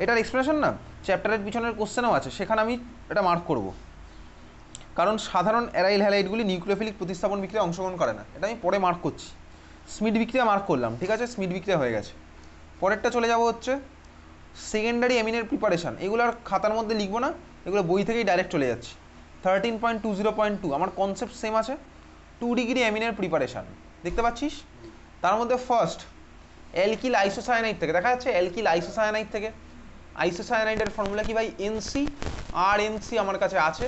এটার এক্সপ্লেনেশন না চ্যাপ্টারের পিছনের কোশ্চেনও আছে, সেখানে আমি এটা মার্ক করব, কারণ সাধারণ অ্যারাইল হ্যালাইডগুলি নিউক্লিওফিলিক প্রতিস্থাপন বিক্রিয়ায় অংশগ্রহণ করে না, এটা আমি পরে মার্ক করছি। স্মিথ বিক্রিয়া মার্ক করলাম, ঠিক আছে, স্মিথ বিক্রিয়া হয়ে গেছে। পরেরটা চলে যাব হচ্ছে সেকেন্ডারি অ্যামিনের প্রিপারেশান। এগুলো আর খাতার মধ্যে লিখবো না, এগুলো বই থেকেই ডাইরেক্ট চলে যাচ্ছি। 13.20.2 আমার কনসেপ্ট সেম আছে, 2 ডিগ্রি অ্যামিনের প্রিপারেশান দেখতে পাচ্ছিস। তার মধ্যে ফার্স্ট অ্যালকিল আইসোসায়ানাইড থেকে, দেখা যাচ্ছে অ্যালকিল আইসোসায়ানাইড থেকে। আইসোসায়ানাইডের ফর্মুলা কি ভাই? এনসি আর এনসি আমার কাছে আছে।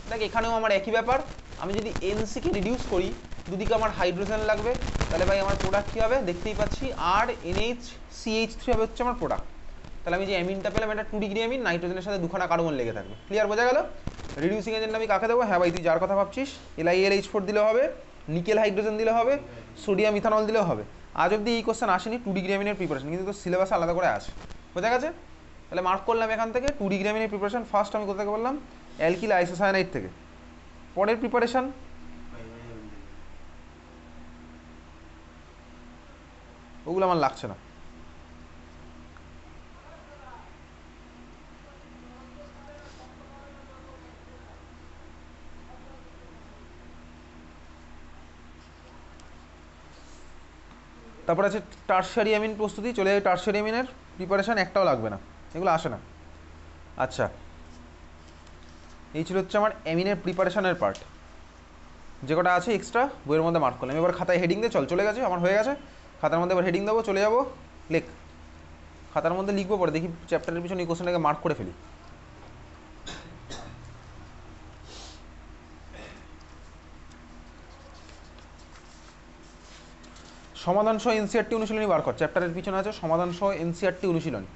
দেখ এখানেও আমার একই ব্যাপার, আমি যদি এনসিকে রিডিউস করি, দুদিকে আমার হাইড্রোজেন লাগবে, তাহলে ভাই আমার প্রোডাক্ট কী হবে দেখতেই পাচ্ছি, আর এনএইচ সিএইচ3 হবে হচ্ছে আমার প্রোডাক্ট। তাহলে আমি যে অ্যামিনটা পেলাম এটা 2 ডিগ্রি অ্যামিন, নাইট্রোজেনের সাথে দুখানা কার্বন লেগে থাকবে। ক্লিয়ার, বোঝা গেল? রিডিউসিং এজেন্ট আমি কাকে দেবো? হ্যাঁ ভাই তুই যার কথা ভাবছিস, LiAlH4 দিলে হবে, নিকেল হাইড্রোজেন দিলে হবে, সোডিয়াম ইথানল দিলেও হবে। আজ অব্দি এই কোশ্চেন আসেনি 2 ডিগ্রি অ্যামিনের প্রিপারেশন, কিন্তু তোর সিলেবাস আলাদা করে আসে, বোঝা গেছে? তাহলে মার্ক করলাম এখান থেকে 2 ডিগ্রি অ্যামিনের প্রিপারেশন। ফার্স্ট আমি কোথা থেকে বললাম? অ্যালকিল আইসোসায়ানাইড থেকে। পরের প্রিপারেশন ওগুলো আমার লাগছে না। তারপর আছে টারশিয়ারি অ্যামিন প্রস্তুতি, চলে যাবে টারশিয়ারি অ্যামিনের প্রিপারেশান, একটাও লাগবে না, এগুলো আসে না। আচ্ছা, এই ছিল হচ্ছে আমার অ্যামিনের প্রিপারেশানের পার্ট, যে কটা আছে এক্সট্রা বইয়ের মধ্যে মার্ক করলাম। এবার খাতায় হেডিং দিয়ে চলে গেছে, আমার হয়ে গেছে। খাতার মধ্যে এবার হেডিং দেবো, চলে যাবো, লেখ। খাতার মধ্যে লিখবো, পরে দেখি চ্যাপ্টারের পিছনে এই কোশ্চেনটাকে মার্ক করে ফেলি। সমাধান সহ এনসিআরটি অনুশীলনী বার কর। চ্যাপ্টারের পিছনে আছে সমাধান সহ এনসিআরটি অনুশীলনী,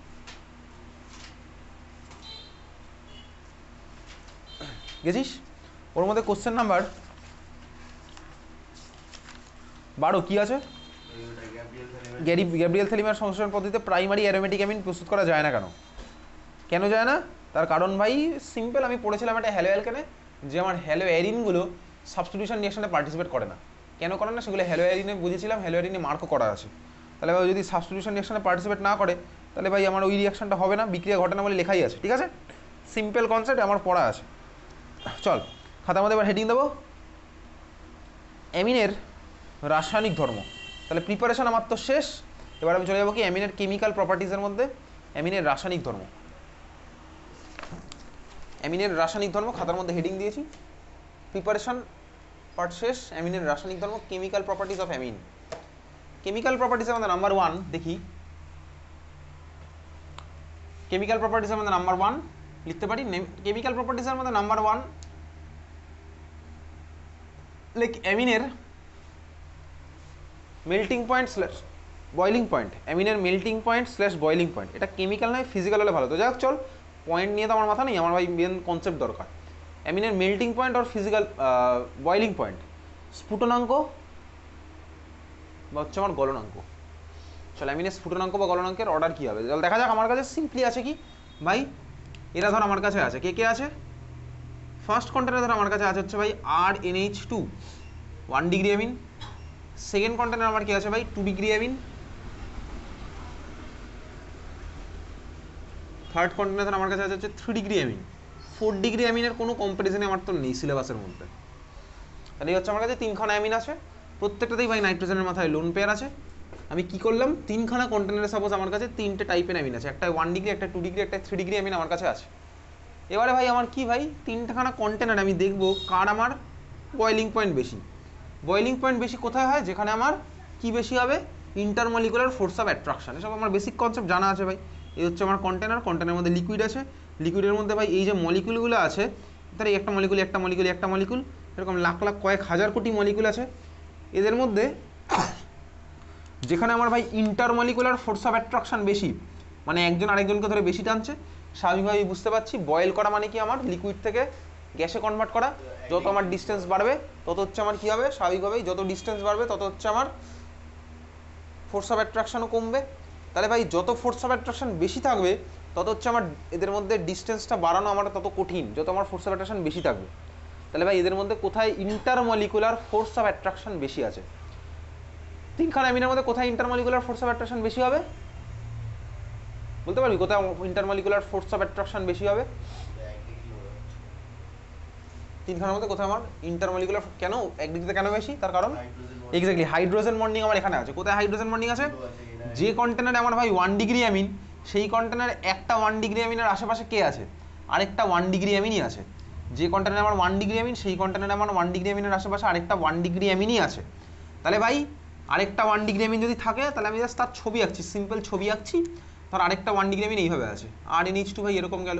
গেছিস? ওর মধ্যে কোশ্চেন নাম্বার 12 কি আছে? গ্যাব্রিয়েল থেলিমার সংশ্লেষণ পদ্ধতিতে প্রাইমারি অ্যারোমেটিক অ্যামিন প্রস্তুত করা যায় না কেন? কেন যায় না? তার কারণ ভাই সিম্পল, আমি পড়েছিলাম একটা হ্যালো অ্যালকেনে, যে আমার হ্যালো অ্যারিনগুলো সাবস্টিটিউশন রিঅ্যাকশনে পার্টিসিপেট করে না। কেন করে না সেগুলো হ্যালো অ্যারিনে বুঝেছিলাম, হ্যালো অ্যারিনে মার্কও করা আছে। তাহলে ভাই যদি সাবস্টিটিউশন রিঅ্যাকশনে পার্টিসিপেট না করে, তাহলে ভাই আমার ওই রিঅ্যাকশনটা হবে না, বিক্রিয়া ঘটে না বলে লেখাই আছে, ঠিক আছে? সিম্পল কনসেপ্ট, আমার পড়া আছে। চল খাতার মধ্যে এবার হেডিং দেবো অ্যামিনের রাসায়নিক ধর্ম। তাহলে প্রিপারেশন আমার তো শেষ, এবার আমি চলে যাবো কি অ্যামিনের কেমিক্যাল প্রপার্টিজের মধ্যে। অ্যামিনের রাসায়নিক ধর্ম, অ্যামিনের রাসায়নিক ধর্ম খাতার মধ্যে হেডিং দিয়েছি। প্রিপারেশন পার্ট শেষ, অ্যামিনের রাসায়নিক ধর্ম, chemical properties of amine. Chemical প্রপার্টিজের মধ্যে নাম্বার 1 দেখি, কেমিক্যাল প্রপার্টিজের মধ্যে নাম্বার 1 লিখতে পারি। কেমিক্যাল প্রপার্টিজের মধ্যে নাম্বার 1 লাইক অ্যামিনের melting point slash boiling point. অ্যামিনের melting point slash boiling point, এটা কেমিক্যাল নয় ফিজিক্যাল হলে ভালো। তো যাই হোক চল, পয়েন্ট নিয়ে তো আমার মাথা নেই, আমার ভাই মেন কনসেপ্ট দরকার। অ্যামিনের মেল্টিং পয়েন্ট আর ফিজিক্যাল বয়লিং পয়েন্ট, স্ফুটনাঙ্ক বা হচ্ছে আমার গলনাঙ্ক। চল অ্যামিনের স্ফুটনাঙ্ক বা গলনাঙ্কের অর্ডার কী হবে চল দেখা যাক। আমার কাছে সিম্পলি আছে কি ভাই, এরা ধর আমার কাছে আছে, কে কে আছে? ফার্স্ট কন্টেনার ধর আমার কাছে আছে হচ্ছে ভাই RnH2 1 degree amine. Second container আমার কি আছে ভাই 2 ডিগ্রি অ্যামিন। থার্ড কন্টেনার আমার কাছে আছে হচ্ছে 3 ডিগ্রি অ্যামিন। 4 ডিগ্রি অ্যামিনের কোনো কম্পারিজনে আমার তো নেই সিলেবাসের মধ্যে। তাহলে এই হচ্ছে আমার কাছে 3খানা অ্যামিন আছে, প্রত্যেকটাতেই ভাই নাইট্রোজেনের মাথায় লোন পেয়ার আছে। আমি কি করলাম, 3খানা কন্টেনারে সাপোজ আমার কাছে 3টে টাইপের অ্যামিন আছে, একটা 1 ডিগ্রি, একটা 2 ডিগ্রি, একটা 3 ডিগ্রি অ্যামিন আমার কাছে আছে। এবারে ভাই আমার কি ভাই 3খানা কন্টেনার আমি দেখবো কার আমার বয়লিং পয়েন্ট বেশি। বয়লিং পয়েন্ট বেশি কোথায় হয়? যেখানে আমার কি বেশি হবে, ইন্টারমলিকুলার ফোর্স অফ অ্যাট্রাকশন। এসব আমার বেসিক কনসেপ্ট জানা আছে ভাই। এই হচ্ছে আমার কন্টেনার, কন্টেনারের মধ্যে লিকুইড আছে, লিকুইডের মধ্যে ভাই এই যে মলিকুলগুলো আছে, তার একটা মলিকুল একটা মলিকুল একটা মলিকুল, এরকম লাখ লাখ কয়েক হাজার কোটি মলিকুল আছে। এদের মধ্যে যেখানে আমার ভাই ইন্টারমলিকুলার ফোর্স অফ অ্যাট্রাকশন বেশি, মানে একজন আরেকজনকে ধরে বেশি টানছে, স্বাভাবিকভাবেই বুঝতে পারছি বয়েল করা মানে কি আমার লিকুইড থেকে গ্যাসে কনভার্ট করা। যত আমার ডিস্টেন্স বাড়বে তত হচ্ছে আমার কী হবে, স্বাভাবিকভাবেই যত ডিস্টেন্স বাড়বে তত হচ্ছে আমার ফোর্স অফ অ্যাট্রাকশনও কমবে। তাহলে ভাই যত ফোর্স অফ অ্যাট্রাকশন বেশি থাকবে তত হচ্ছে আমার এদের মধ্যে ডিস্টেন্সটা বাড়ানো আমার তত কঠিন, যত আমার ফোর্স অফ অ্যাট্রাকশন বেশি থাকবে। তাহলে ভাই এদের মধ্যে কোথায় ইন্টারমলিকুলার ফোর্স অফ অ্যাট্রাকশন বেশি আছে? 3খানা অ্যামিনের মধ্যে কোথায় ইন্টারমলিকুলার ফোর্স অফ অ্যাট্রাকশন বেশি হবে? বলতে পারবি কোথায় ইন্টারমলিকুলার ফোর্স অফ অ্যাট্রাকশন বেশি হবে? তিনখানার মধ্যে কোথায় আমার ইন্টারমলিকুলার কেন এক ডিগ্রিতে কেন বেশি? তার কারণ এক্স্যাক্টলি হাইড্রোজেন বন্ডিং আমার এখানে আছে। কোথায় হাইড্রোজেন বন্ডিং আছে? যে কন্টেনারে আমার ভাই 1 ডিগ্রি অ্যামিন, সেই কন্টেনারে একটা 1 ডিগ্রি অ্যামিনের আশেপাশে কে আছে? আরেকটা 1 ডিগ্রি অ্যামিনই আছে। যে কন্টেনারে আমার 1 ডিগ্রি অ্যামিন, সেই কন্টেনারে আমার 1 ডিগ্রি অ্যামিনের আশেপাশে আরেকটা 1 ডিগ্রি অ্যামিনই আছে। তাহলে ভাই আরেকটা 1 ডিগ্রি অ্যামিন যদি থাকে, তাহলে আমি জাস্ট তার ছবি আঁকছি, সিম্পল ছবি আঁকছি। ধর আরেকটা 1 ডিগ্রি অ্যামিন এইভাবে আছে, আর NH2 ভাই এরকম গেল।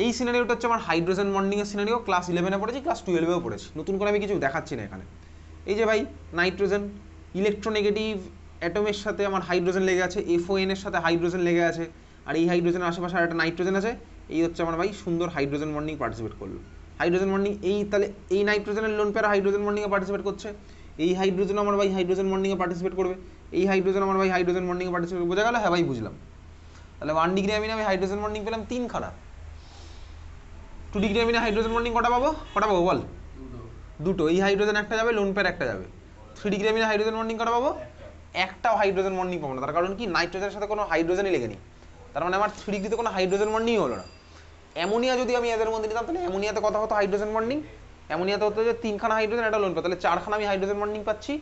এই সিনারিওটা হচ্ছে আমার হাইড্রোজেন বন্ডিং এর সিনারিও। ক্লাস 11-এ পড়েছি, ক্লাস 12-এও পড়েছি, নতুন করে আমি কিছু দেখাচ্ছি না এখানে। এই যে ভাই নাইট্রোজেন ইলেকট্রোনেগেটিভ অ্যাটমের সাথে আমার হাইড্রোজেন লেগে আছে, FON এর সাথে হাইড্রোজেন লেগে আছে, আর এই হাইড্রোজেনের আশেপাশে আর একটা নাইট্রোজেন আছে। এই হচ্ছে আমার ভাই সুন্দর হাইড্রোজেন বন্ডিং পার্টিসিপেট করলো। হাইড্রোজেন বন্ডিং এই তাহলে এই নাইট্রোজেনের লোন পেয়ার হাইড্রোজেন বন্ডিংয়ে পার্টিসিপেট করছে, এই হাইড্রোজেন আমার ভাই হাইড্রোজেন বন্ডিংয়ে পার্টিসিপেট করবে, এই হাইড্রোজেন আমার ভাই হাইড্রোজেন বন্ডিংয়ে পার্টিসিপেট। বোঝা গেল? হ্যাঁ ভাই বুঝলাম। তাহলে 1 ডিগ্রি অ্যামিনে আমি হাইড্রোজেন বন্ডিং পেলাম 3খানা। 2 ডিগ্রি অ্যামিনে হাইড্রোজেন বন্ডিং কটা পাবো? বল? দুটো। এই হাইড্রোজেন একটা যাবে, লোন পেয়ার একটা যাবে। 3 ডিগ্রি অ্যামিনে হাইড্রোজেন বন্ডিং কটা পাবো? একটাও হাইড্রোজেন বন্ডিং পাবো না। তার কারণ কি? নাইট্রোজেনের সাথে কোনো হাইড্রোজেনই লেগে নেই। তার মানে আমার 3 ডিগ্রিতে কোনো হাইড্রোজেন বন্ডিংই হলো না। অ্যামোনিয়া যদি আমি এদের মধ্যে নিতাম, তাহলে অ্যামোনিয়াতে কত হতো হাইড্রোজেন বন্ডিং? অ্যামোনিয়াতে হতো যে 3খানা হাইড্রোজেন, একটা লোন পেয়ার, তাহলে 4খানা আমি হাইড্রোজেন বন্ডিং পাচ্ছি।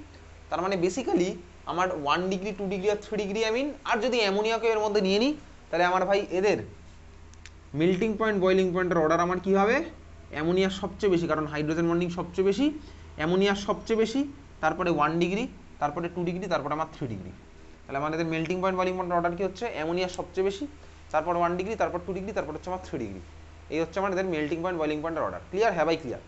তার মানে বেসিক্যালি আমার 1 ডিগ্রি, 2 ডিগ্রি আর 3 ডিগ্রি অ্যামিন, আর যদি অ্যামোনিয়াকে এর মধ্যে নিয়ে নিই, তাহলে আমার ভাই এদের মেল্টিং পয়েন্ট, বয়লিং পয়েন্টের অর্ডার আমার কী হবে? অ্যামোনিয়ার সবচেয়ে বেশি, কারণ হাইড্রোজেন বন্ডিং সবচেয়ে বেশি, অ্যামোনিয়ার সবচেয়ে বেশি, তারপরে 1 ডিগ্রি, তারপরে 2 ডিগ্রি, তারপরে আমার 3 ডিগ্রি। তাহলে আমাদের মেল্টিং পয়েন্ট, বয়লিং পয়েন্টের অর্ডার কি হচ্ছে? অ্যামোনিয়ার সবচেয়ে বেশি, তারপর 1 ডিগ্রি, তারপর 2 ডিগ্রি, তারপর হচ্ছে আমার 3 ডিগ্রি। এই হচ্ছে আমাদের মেল্টিং পয়েন্ট, বয়লিং পয়েন্টের অর্ডার। ক্লিয়ার? হ্যাঁ ভাই ক্লিয়ার।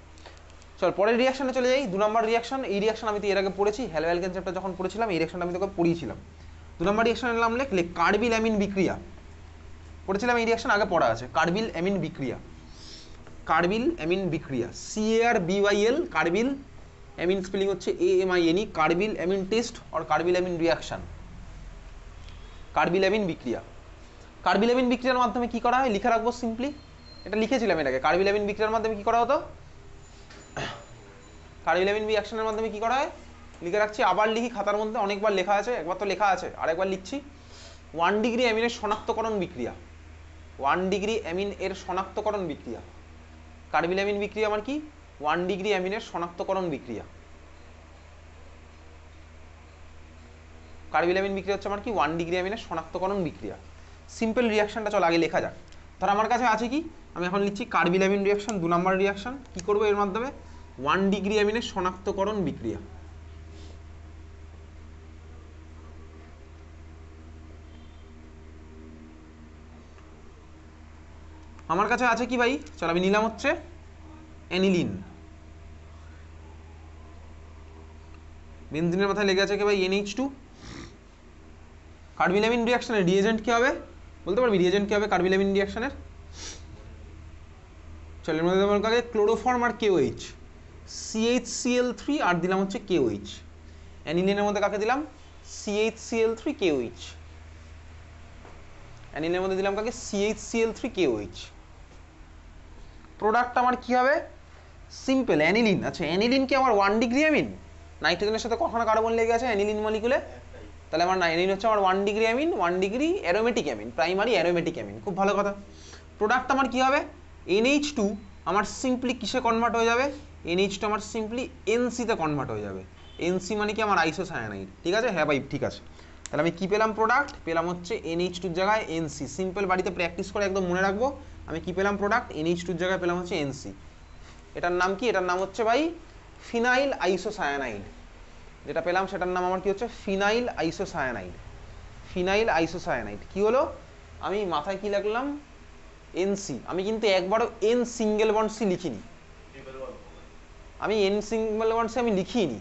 চল পরের রিয়াকশনে চলে যাই। 2 নম্বর রিয়াকশন। এই রিয়াকশন আমি তো এর আগে পড়েছি, হ্যালো অ্যালকেন চ্যাপ্টার যখন পড়েছিলাম, এই রিয়াকশনটা আমি তোকে পড়িয়েছিলাম। 2 নম্বর রিয়াকশনের নাম লেখ কার্বিল অ্যামিন বিক্রিয়া। পড়েছিলাম এই রিয়াকশন, আগে পড়া আছে। কার্বিল অ্যামিন বিক্রিয়া, কার্বিল অ্যামিন বিক্রিয়া, CARBYL, কার্বিল অ্যামিন স্পেলিং হচ্ছে AMINE, কার্বিল অ্যামিন টেস্ট আর carbyl amine reaction. Carbyl amine বিক্রিয়া, কার্বিল অ্যামিন বিক্রিয়ার মাধ্যমে কি করা হয় লিখে রাখবো সিম্পলি। এটা লিখেছিলাম এটাকে। কার্বিল অ্যামিন বিক্রিয়ার মাধ্যমে কি করা হতো? কার্বিল অ্যামিন রিয়াকশনের মাধ্যমে কি করা হয় লিখে রাখছি। আবার লিখি খাতার মধ্যে, অনেকবার লেখা আছে, একবার তো লেখা আছে, আরেকবার লিখছি। 1 ডিগ্রি অ্যামিনের শনাক্তকরণ বিক্রিয়া, 1 ডিগ্রি অ্যামিন এর শনাক্তকরণ বিক্রিয়া। কার্বিল অ্যামিন বিক্রিয়া আমার কি? 1 ডিগ্রি অ্যামিনের শনাক্তকরণ বিক্রিয়া। কার্বিল অ্যামিন বিক্রিয়া হচ্ছে আমার কি? 1 ডিগ্রি অ্যামিনের শনাক্তকরণ বিক্রিয়া। সিম্পল রিয়াকশনটা চল আগে লেখা যাক। ধর আমার কাছে আছে কি, আমি এখন লিখছি কার্বিল অ্যামিন রিয়াকশন 2 নম্বর রিয়াকশন। কি করবো এর মাধ্যমে? 1 ডিগ্রি অ্যামিনের শনাক্তকরণ বিক্রিয়া। আমার কাছে আছে কি ভাই? চল আমি নিলাম হচ্ছে অ্যানিলিন। বেনজিনের মাথায় লেগে আছে কি ভাই? NH2। কার্বিল অ্যামিন রিয়াকশনের রিএজেন্ট কি হবে বলতে পারবি? রিএজেন্ট কি হবে কার্বিল অ্যামিন রিয়াকশনের? চল এর মধ্যে আমার কাছে ক্লোরোফর্ম আর KOH, CHCl3 আর দিলাম হচ্ছে KOH। অ্যানিলিনের মধ্যে কাকে দিলাম? CHCl3 KOH। অ্যানিলিনের মধ্যে দিলাম কাকে? CHCl3 KOH। প্রোডাক্ট আমার কি হবে? Simple aniline. আচ্ছা অ্যানিলিন কি আমার 1 ডিগ্রি অ্যামিন? নাইট্রোজেনের সাথে কখনো কার্বন লেগে আছে অ্যানিলিন মলিকুলে, তাহলে আমার অ্যানিলিন হচ্ছে আমার 1 degree amine, 1 degree aromatic amine, primary aromatic amine. খুব ভালো কথা। প্রোডাক্ট আমার কি হবে? NH2 আমার সিম্পলি কিসে কনভার্ট হয়ে যাবে? NH2 আমার সিম্পলি NC তে কনভার্ট হয়ে যাবে। NC মানে কি? আমার আইসোসায়ানাইড। ঠিক আছে? হ্যাঁ ভাই ঠিক আছে। তাহলে আমি কি পেলাম? প্রোডাক্ট পেলাম হচ্ছে NH2 এর জায়গায় NC। সিম্পল বাড়িতে প্র্যাকটিস করে একদম মনে রাখবো। আমি কি পেলাম? প্রোডাক্ট NH2 এর জায়গায় পেলাম হচ্ছে NC। এটার নাম কি? এটার নাম হচ্ছে ভাই ফিনাইল আইসোসায়ানাইড। যেটা পেলাম সেটার নাম আমার কি হচ্ছে? Phenyl isocyanide. ফিনাইল আইসোসায়ানাইড কি হলো? আমি মাথায় কি লিখলাম? NC। আমি কিন্তু একবারও N সিঙ্গেল বন্ড C লিখিনি। আমি N সিঙ্গেল বন্ড C আমি লিখিনি।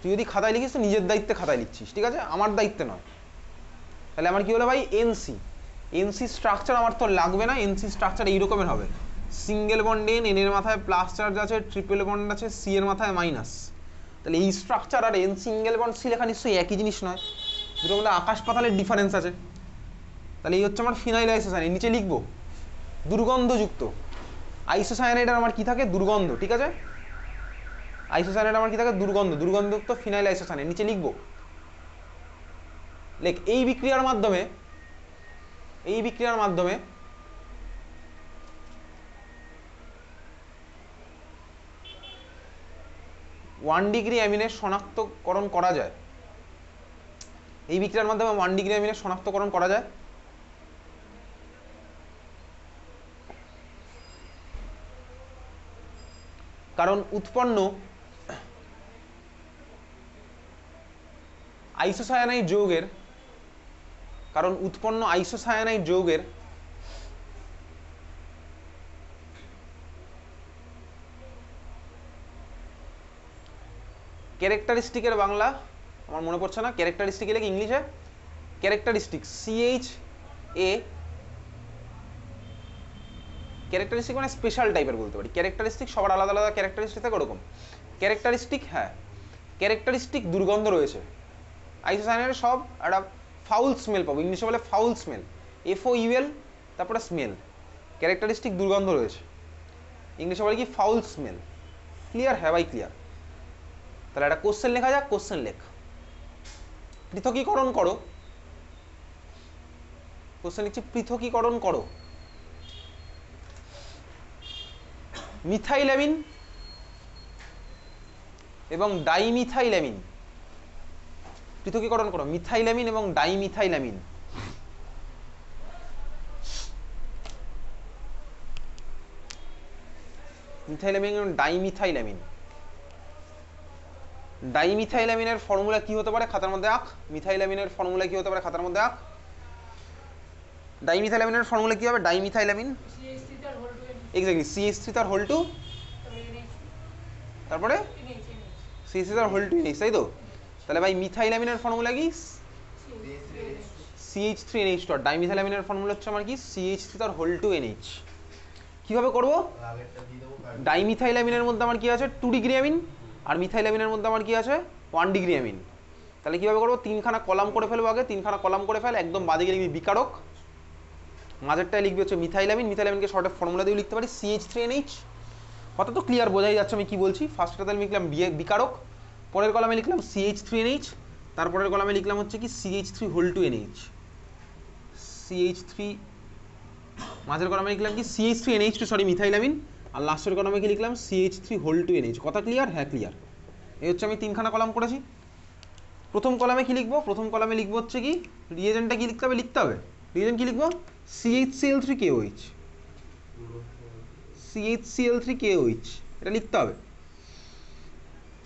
তুই যদি খাতায় লিখিস তো নিজের দায়িত্বে খাতায় লিখছিস, ঠিক আছে? আমার দায়িত্বে নয়। তাহলে আমার কি হলো ভাই? NC। NC স্ট্রাকচার আমার তো লাগবে না। NC স্ট্রাকচার এইরকমের হবে, সিঙ্গেল বন্ড N, N এর মাথায় প্লাস চার্জ আছে, ট্রিপল বন্ড আছে, C এর মাথায় মাইনাস। তাহলে এই স্ট্রাকচার আর N সিঙ্গেল বন্ড C লেখা নিশ্চয়ই একই জিনিস নয়, দুটোর মধ্যে আকাশ পাতালের ডিফারেন্স আছে। তাহলে এই হচ্ছে আমার ফিনাইল আইসোসায়ানাইড। নিচে লিখবো দুর্গন্ধযুক্ত। আইসোসায়ানাইডের আমার কি থাকে? দুর্গন্ধ। ঠিক আছে? আইসোসায়ানাইড আমার কি থাকে? দুর্গন্ধ। দুর্গন্ধযুক্ত ফিনাইল আইসোসায়ানাইড। নিচে লিখবো, লেখ এই বিক্রিয়ার মাধ্যমে 1 ডিগ্রি অ্যামিনের শনাক্তকরণ করা যায়। এই বিক্রিয়ার মাধ্যমে 1 ডিগ্রি অ্যামিনের শনাক্তকরণ করা যায় কারণ উৎপন্ন আইসোসায়ানাইড যৌগের ক্যারেক্টারিস্টিকের বাংলা আমার মনে পড়ছে না, ক্যারেক্টারিস্টিক লেখা ইংলিশে ক্যারেক্টারিস্টিক ক্যারেক্টারিস্টিক মানে স্পেশাল টাইপের বলতে পারি। ক্যারেক্টারিস্টিক সবার আলাদা আলাদা ক্যারেক্টারিস্টিক থাকে ওরকম। ক্যারেক্টারিস্টিক, হ্যাঁ ক্যারেক্টারিস্টিক দুর্গন্ধ রয়েছে আইসোসায়ানাইডের, সব একটা ফাউল স্মেল পাবো, ইংলিশে বলে ফাউল স্মেল, FOUL তারপরে স্মেল, ক্যারেক্টারিস্টিক দুর্গন্ধ রয়েছে, ইংলিশে বলে কি ফাউল স্মেল। ক্লিয়ার? হ্যাঁ ভাই ক্লিয়ার। তাহলে একটা কোশ্চেন লেখা যাক, কোশ্চেন লেখ। পৃথকীকরণ করো, কোশ্চেন লিখছি পৃথকীকরণ করো মিথাইলামিন এবং ডাইমিথাইলামিন। পৃথকীকরণ করো মিথাইলামিন এবং ডাইমিথাইলামিন। মিথাইলামিন এবং ডাইমিথাইলামিন। ডাইমিথাইলামিনের ফর্মুলা কি হতে পারে খাতার মধ্যে আঁক। মিথাইলামিনের ফর্মুলা কি হতে পারে খাতার মধ্যে আঁক। ডাইমিথাইলামিনের ফর্মুলা কি হবে? ডাইমিথাইলামিন এক্স্যাক্টলি CH3 তার হোল টু, তারপরে CH3 তার হোল টু NH, তাই তো? তাহলে ভাই মিথাইলামিনের ফর্মুলা কি? CH3NH2। ডাইমিথাইলামিনের ফর্মুলা হচ্ছে আমার কি? CH3 তার হোল টু NH। কিভাবে করব? ডাইমিথাইলামিনের মধ্যে আমার কি আছে? 2 ডিগ্রি অ্যামিন, আর মিথাইলামিনের মধ্যে আমার কি আছে? 1 ডিগ্রি অ্যামিন। তাহলে কিভাবে করবো? 3খানা কলাম করে ফেলবো আগে, 3খানা কলাম করে ফেল। একদম বাদিকে লিখবি বিকারক, মাঝেরটায় লিখবি হচ্ছে মিথাইলামিন। মিথাইলামিনকে শর্টে ফর্মুলা দিয়ে লিখতে পারি CH3NH। কথা তো ক্লিয়ার, বোঝাই যাচ্ছে আমি কি বলছি। ফার্স্টটাতে লিখলাম বিকারক, পরের কলামে লিখলাম CH3NH, তারপরের কলামে লিখলাম হচ্ছে কি CH3 whole to NH। CH3 মাঝের কলামে লিখলাম কি CH3NH2 সরি মিথাইলামিন, আর লাস্টের কলামে কি লিখলাম CH3 হোল টু NH। কথা ক্লিয়ার? হ্যাঁ ক্লিয়ার। এই হচ্ছে আমি 3খানা কলাম করেছি। প্রথম কলামে কি লিখবো? প্রথম কলামে লিখবো হচ্ছে কি রিয়েজেন্টটা কি লিখতে হবে? রিয়েজেন্ট কি লিখবো? CHCl3KOH, CHCl3KOH এটা লিখতে হবে।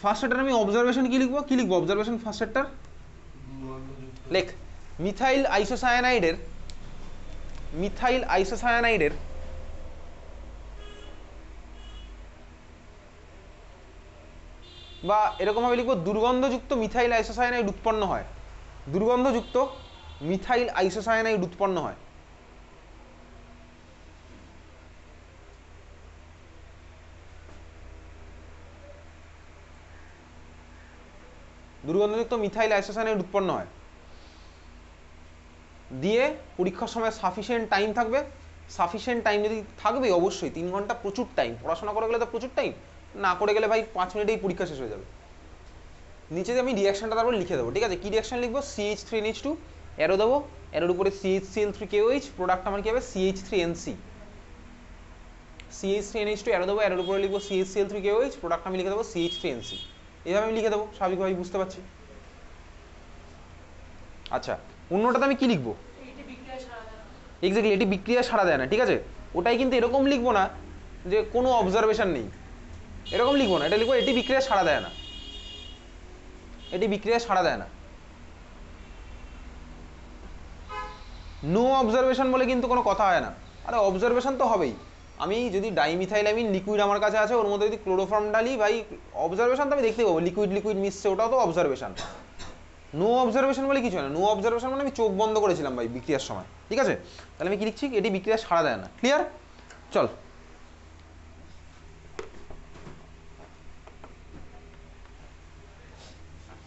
ফার্স্ট সেটার আমি অবজারভেশন কি লিখবো? অবজারভেশন ফার্স্ট সেটার লেখ মিথাইল আইসোসায়ানাইডের বা এরকম ভাবে লিখবো দুর্গন্ধযুক্ত মিথাইল আইসোসায়ানাইড উৎপন্ন হয়। দুর্গন্ধযুক্ত মিথাইল আইসোসায়ানাইড উৎপন্ন হয়। দুর্গন্ধযুক্ত মিথাইল আইসোসায়ানাইড উৎপন্ন হয় দিয়ে পরীক্ষার সময় সাফিসিয়েন্ট টাইম থাকবে। সাফিসিয়েন্ট টাইম যদি থাকবে অবশ্যই 3 ঘন্টা প্রচুর টাইম, পড়াশোনা করে গেলে তো প্রচুর টাইম, না করে গেলে ভাই 5 মিনিটেই পরীক্ষা শেষ হয়ে যাবে। নিচে আমি রিয়াকশনটা তারপর লিখে দেবো, ঠিক আছে? কি রিয়াকশন লিখবো? CH3NH2 অ্যারো দেবো, অ্যারোর উপরে CHCl3KOH, প্রোডাক্ট আমার কি হবে? CH3NC। CH3NH2 অ্যারো দেবো, অ্যারোর উপরে লিখবো CHCl3KOH, প্রোডাক্ট আমি লিখে দেবো CH3NC। এইভাবে আমি লিখে দেবো, স্বাভাবিকভাবে বুঝতে পারছি। আচ্ছা, অন্যটাতে আমি কি লিখবো? এক্স্যাক্টলি এটি বিক্রিয়া সাড়া দেয় না, ঠিক আছে? ওটাই কিন্তু এরকম লিখবো না যে কোনো অবজারভেশন নেই, এরকম লিখবো না। এটা লিখবো এটি বিক্রিয়া সাড়া দেয় না, এটি বিক্রিয়া সাড়া দেয় না। নো অবজারভেশন বলে কিন্তু কোনো কথা হয় না। আরে অবজারভেশন তো হবেই। আমি যদি ডাইমিথাইলামিন লিকুইড আমার কাছে আছে, ওর মধ্যে যদি ক্লোরোফর্ম ঢালি, ভাই অবজারভেশন তো আমি দেখতে পাবো, লিকুইড মিশছে, ওটাও তো অবজারভেশন। নো অবজারভেশন বলে কিছু না। নো অবজারভেশন মানে আমি চোখ বন্ধ করেছিলাম ভাই বিক্রিয়ার সময়, ঠিক আছে? তাহলে আমি কি লিখছি? এটি বিক্রিয়া সাড়া দেয় না। ক্লিয়ার? চল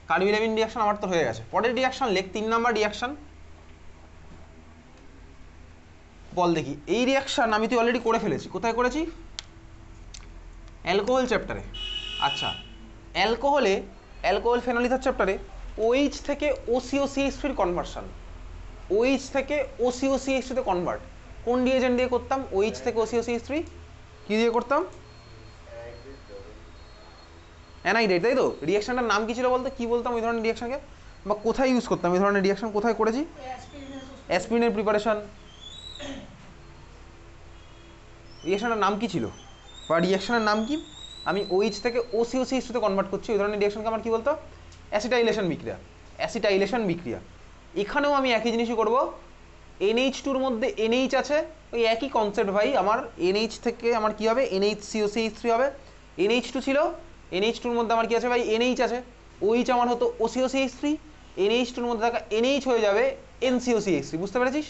কার্বিলামিন রিয়াকশন আমার তো হয়ে গেছে। পরের রিয়াকশন লেখ 3 নাম্বার রিয়াকশন। বল দেখি, এই রিয়াকশন আমি তো অলরেডি করে ফেলেছি। কোথায় করেছি? অ্যালকোহল চ্যাপ্টারে। আচ্ছা, অ্যালকোহল ফেনল ইথার চ্যাপ্টারে OH থেকে OCOCH3 এর কনভার্সন, OH থেকে OCOCH3 তে কনভার্ট কোন রিয়েজেন্ট দিয়ে করতাম? OH থেকে OCOCH3 কি দিয়ে করতাম? অ্যানাইড্রেট, তাই তো? রিঅ্যাকশনটার নাম কি ছিল বলতো? কি বলতাম ওই ধরনের রিঅ্যাকশনকে, বা কোথায় ইউজ করতাম এই ধরনের রিঅ্যাকশন? কোথায় করেছি? অ্যাসপিরিনের প্রিপারেশন। রিঅ্যাকশনটার নাম কি ছিল, বা রিঅ্যাকশনের নাম কি? আমি OH থেকে OCOCH3 তে কনভার্ট করছি, ওই ধরনের রিঅ্যাকশনকে আমার কি বলতো? অ্যাসিটাইলেশন বিক্রিয়া। অ্যাসিটাইলেশন বিক্রিয়া। এখানেও আমি একই জিনিসই করব। NH2 এর মধ্যে NH আছে, ওই একই কনসেপ্ট ভাই। আমার NH থেকে আমার কি হবে? NHCOCH3 হবে। NH2 ছিল, NH2 এর মধ্যে আমার কি আছে ভাই? NH আছে। OH আমার হতো OCOCH3, NH2 এর মধ্যে থাকা NH হয়ে যাবে NCOCH3। বুঝতে পেরেছিস?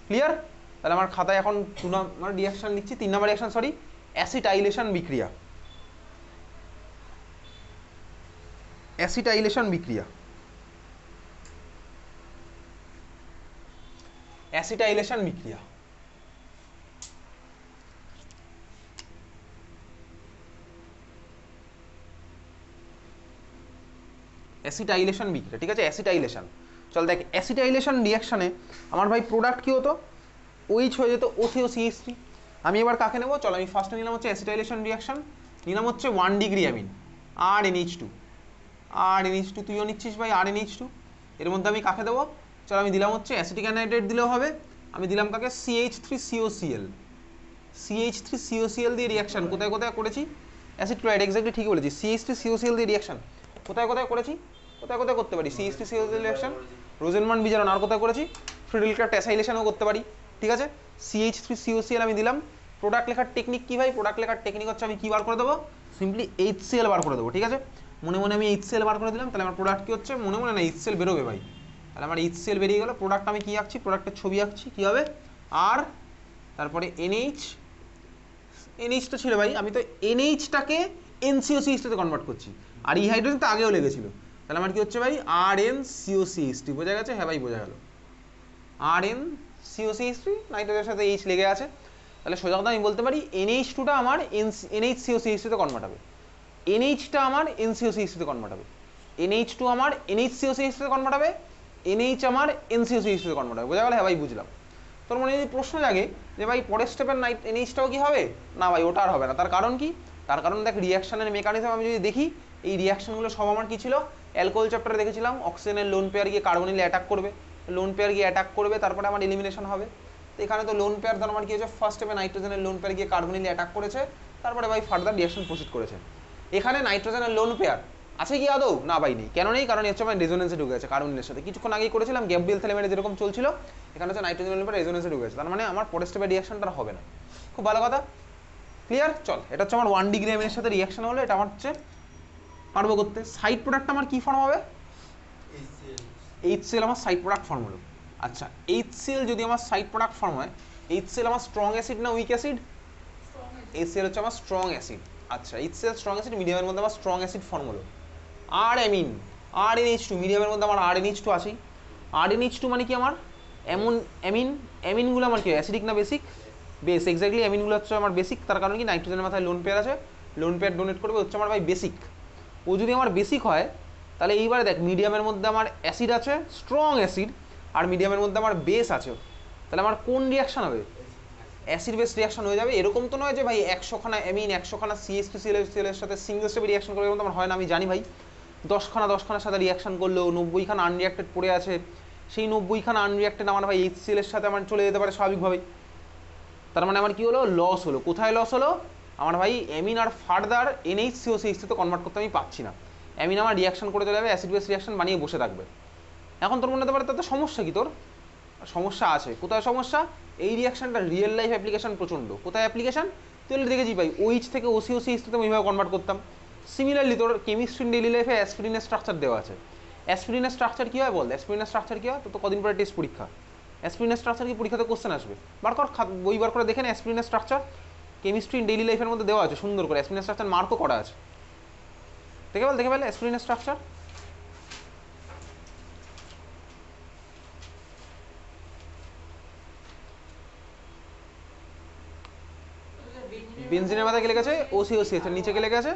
ক্লিয়ার? তাহলে আমার খাতায় এখন 2 নাম্বার রিঅ্যাকশন লিখছি, 3 নাম্বার রিঅ্যাকশন সরি, অ্যাসিটাইলেশন বিক্রিয়া। অ্যাসিটাইলেশন বিক্রিয়া, অ্যাসিটাইলেশন বিক্রিয়া। অ্যাসিটাইলেশন বিক্রিয়া, ঠিক আছে? অ্যাসিটাইলেশন। চল দেখ, অ্যাসিটাইলেশন রিঅ্যাকশনে আমার ভাই প্রোডাক্ট কি হতো? OH হয়ে যেত OCOCH3। আমি এবার কাকে নেবো? চল আমি ফার্স্টে নিলাম হচ্ছে অ্যাসিটাইলেশন রিঅ্যাকশন, নিলাম হচ্ছে 1 ডিগ্রি অ্যামিন RNH2। RNH2 তুইও নিচ্ছিস ভাই RNH2। এর মধ্যে আমি কাকে দেবো? চল আমি দিলাম হচ্ছে অ্যাসিটিক অ্যানাইড্রেট দিলেও হবে। আমি দিলাম কাকে? CH3COCl। CH3COCl দিয়ে রিঅ্যাকশন কোথায় কোথায় করেছি? অ্যাসিড ক্লোরাইড, এক্স্যাক্টলি ঠিকই বলেছি। CH3COCl দিয়ে রিঅ্যাকশন কোথায় কোথায় করেছি? কোথায় কোথায় করতে পারি? CH3COCl রিঅ্যাকশন রোজেনমান বিজারণ, আর কোথায় করেছি? ফ্রিডেলকার ট্যাসাইলেশনও করতে পারি, ঠিক আছে? CH3COCl আমি দিলাম। প্রোডাক্ট লেখার টেকনিক কি ভাই? প্রোডাক্ট লেখার টেকনিক হচ্ছে আমি কি বার করে দেবো? সিম্পলি HCl বার করে দেবো, ঠিক আছে? মনে মনে আমি HCl বার করে দিলাম, তাহলে আমার প্রোডাক্ট কি হচ্ছে? মনে মনে না, HCl বেরোবে ভাই। তাহলে আমার HCl বেরিয়ে গেল। প্রোডাক্ট আমি কি আঁকছি? প্রোডাক্টের ছবি আঁকছি, কি হবে? আর তারপরে NH তো ছিল ভাই, আমি তো NH-টাকে NCOCH তে কনভার্ট করছি, আর এই হাইড্রোজেন তো আগেও লেগেছিল। তাহলে আমার কি হচ্ছে ভাই? RNCOCH3। বোঝা গেছে? হ্যাঁ ভাই বোঝা গেল। RNCOCH3, নাইট্রোজেনের সাথে H লেগে আছে। তাহলে সোজা কথা আমি বলতে পারি NH2টা আমার NHCOCH3 তে কনভার্ট হবে, NH-টা আমার NCOCH3 তে কনভার্ট হবে, NH2 আমার NHCOCH3 তে কনভার্ট হবে, NH আমার NCOCH3 তে কনভার্ট হবে। বোঝা গেল? হ্যাঁ ভাই বুঝলাম। তোর মনে যদি প্রশ্ন জাগে যে ভাই পরের স্টেপের NH-টাও কি হবে? না ভাই, ওটা আর হবে না। তার কারণ কি? তার কারণ দেখ, রিঅ্যাকশনের মেকানিজম আমি যদি দেখি, এই রিঅ্যাকশনগুলো সব আমার কি ছিল? অ্যালকোহল চ্যাপ্টারে দেখেছিলাম, অক্সিজেনের লোন পেয়ার গিয়ে কার্বনিলে অ্যাটাক করবে, লোন পেয়ার গিয়ে অ্যাটাক করবে, তারপরে আমার এলিমিনেশন হবে। তো এখানে তো লোন পেয়ার দ্বারা আমার কি হয়েছে? ফার্স্ট স্টেপে নাইট্রোজেনের লোন পেয়ার গিয়ে কার্বনিলে অ্যাটাক করেছে, তারপরে ভাই ফার্দার রিঅ্যাকশন প্রসিড করেছে। এখানে নাইট্রোজেনের লোন পেয়ার আছে কি আদৌ? না ভাই নেই। কেন নেই? কারণ হচ্ছে আমার রেজোনেন্সে ঢুকে গেছে কার্বনিলের সাথে। কিছুক্ষণ আগেই করেছিলাম গ্যাব্রিয়েল থ্যালেমাইডে যেরকম চলছিল, এখানে হচ্ছে নাইট্রোজেন লোন পেয়ার রেজোনেন্সে ঢুকে গেছে। তার মানে আমার পরের স্টেপের রিঅ্যাকশনটা হবে না। খুব ভালো কথা, ক্লিয়ার? চল, এটা হচ্ছে আমার 1 ডিগ্রি অ্যামিনের সাথে রিঅ্যাকশন হলো, এটা আমার হচ্ছে পারবো করতে। সাইড প্রোডাক্ট আমার কি ফর্ম হবে? HCl আমার সাইড প্রোডাক্ট ফর্ম হলো। আচ্ছা, HCl যদি আমার সাইড প্রোডাক্ট ফর্ম হয়, HCl আমার স্ট্রং অ্যাসিড না উইক অ্যাসিড? HCl হচ্ছে আমার স্ট্রং অ্যাসিড। আচ্ছা, HCl স্ট্রং অ্যাসিড, মিডিয়ামের মধ্যে আমার স্ট্রং অ্যাসিড ফর্ম হলো। আর অ্যামিন RNH2, মিডিয়ামের মধ্যে আমার RNH2 আছেই। RNH2 মানে কি আমার? এমন অ্যামিনগুলো আমার কি অ্যাসিডিক না বেসিক? Base, exactly. অ্যামিনগুলো হচ্ছে আমার বেসিক। তার কারণ কি? নাইট্রোজেনের মাথায় লোন পেয়ার আছে, লোন পেয়ার ডোনেট করবে, হচ্ছে আমার ভাই বেসিক। ও যদি আমার বেসিক হয়, তাহলে এইবারে দেখ, মিডিয়ামের মধ্যে আমার অ্যাসিড আছে, স্ট্রং অ্যাসিড, আর মিডিয়ামের মধ্যে আমার বেস আছে, তাহলে আমার কোন রিঅ্যাকশন হবে? অ্যাসিড বেস রিঅ্যাকশন হয়ে যাবে। এরকম তো নয় যে ভাই 100খানা অ্যামিন 100খানা CH3CL এর সাথে সিঙ্গেল স্টেপে রিঅ্যাকশন করবে, এরকম তো আমার হয় না। আমি জানি ভাই 10খানার সাথে রিঅ্যাকশন করলেও 90খানা আনরিঅ্যাক্টেড পড়ে আছে, সেই 90খানা আনরিঅ্যাক্টেড আমার ভাই HCl এর সাথে আমার চলে যেতে পারে স্বাভাবিকভাবেই। তার মানে আমার কি হলো? লস হলো। কোথায় লস হলো? আমার ভাই অ্যামিন আর ফার্দার NHCOCH3 তে কনভার্ট করতে আমি পাচ্ছি না। অ্যামিন আমার রিঅ্যাকশন করে চলে যাবে, অ্যাসিড বেস রিঅ্যাকশন বানিয়ে বসে থাকবে। এখন তোর মনে হতে পারে তাতে সমস্যা কি? তোর সমস্যা আছে। কোথায় সমস্যা? এই রিঅ্যাকশনটা রিয়েল লাইফ অ্যাপ্লিকেশন প্রচণ্ড। কোথায় অ্যাপ্লিকেশন? তুই দেখেছি ভাই, OH থেকে OCOCH3 তে আমি এইভাবে কনভার্ট করতাম। সিমিলারলি তোর কেমিস্ট্রি ডেইলি লাইফে অ্যাসপিরিনের স্ট্রাকচার দেওয়া আছে। অ্যাসপিরিনের স্ট্রাকচার কী হয় বল? অ্যাসপিরিনের স্ট্রাকচার কী হয়? তো কদিন পরে টেস্ট পরীক্ষা, অ্যাসপিরিনের স্ট্রাকচার কি পরীক্ষাতে কোশ্চেন আসবে? বার কর, বই বার করে দেখেন অ্যাসপিরিনের স্ট্রাকচার, কেমিস্ট্রি ডেইলি লাইফের মধ্যে দেওয়া আছে সুন্দর করে। অ্যাসপিরিনের স্ট্রাকচার মার্কও করা আছে। দেখে বল অ্যাসপিরিনের স্ট্রাকচার। বেনজিনের মাথায় কে লেগেছে? OCOCH, এর নিচে কে লেগে আছে?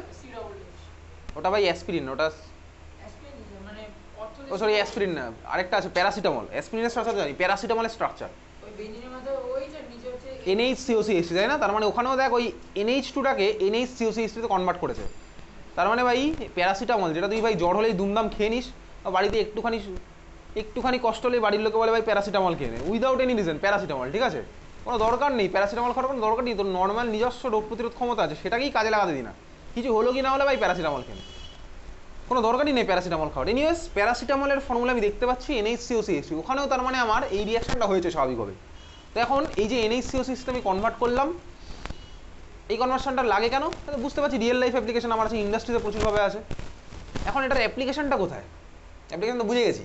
ওটা ভাই অ্যাসপিরিন, ওটা ও সরি অ্যাসপিরিন না, আরেকটা আছে প্যারাসিটামল। অ্যাসপিরিনের স্ট্রাকচার জানি, প্যারাসিটামলের স্ট্রাকচার NHCOCH, তাই না? তার মানে ওখানেও দেখ ওই NH2টাকে NHCOCH তে কনভার্ট করেছে। তার মানে ভাই প্যারাসিটামল যেটা তুই ভাই জ্বর হলেই দুমদাম খেয়ে নিস, বাড়িতে একটুখানি কষ্ট হলে বাড়ির লোকে বলে ভাই প্যারাসিটামল খেয়ে নে, উইদাউট এনি রিজন প্যারাসিটামল, ঠিক আছে? কোনো দরকার নেই প্যারাসিটামল খাওয়ার, কোনো দরকার নেই। তোর নর্মাল নিজস্ব রোগ প্রতিরোধ ক্ষমতা আছে, সেটাকেই কাজে লাগাতে দিই না। কিছু হলো কি না হলে ভাই প্যারাসিটামল খেয়ে নে, কোনো দরকারই নেই প্যারাসিটামল খাওয়ার। এনিওয়েজ প্যারাসিটামলের ফর্মুলা আমি দেখতে পাচ্ছি NHCOCH, ওখানেও তার মানে আমার এই রিয়াকশনটা হয়েছে স্বাভাবিকভাবে। তো এখন এই যে NHCOCH আমি কনভার্ট করলাম, এই কনভার্সনটা লাগে কেন? বুঝতে পারছি রিয়েল লাইফ অ্যাপ্লিকেশন আমার আছে, ইন্ডাস্ট্রিতে প্রচুরভাবে আছে। এখন এটার অ্যাপ্লিকেশনটা কোথায়? অ্যাপ্লিকেশন তো বুঝে গেছি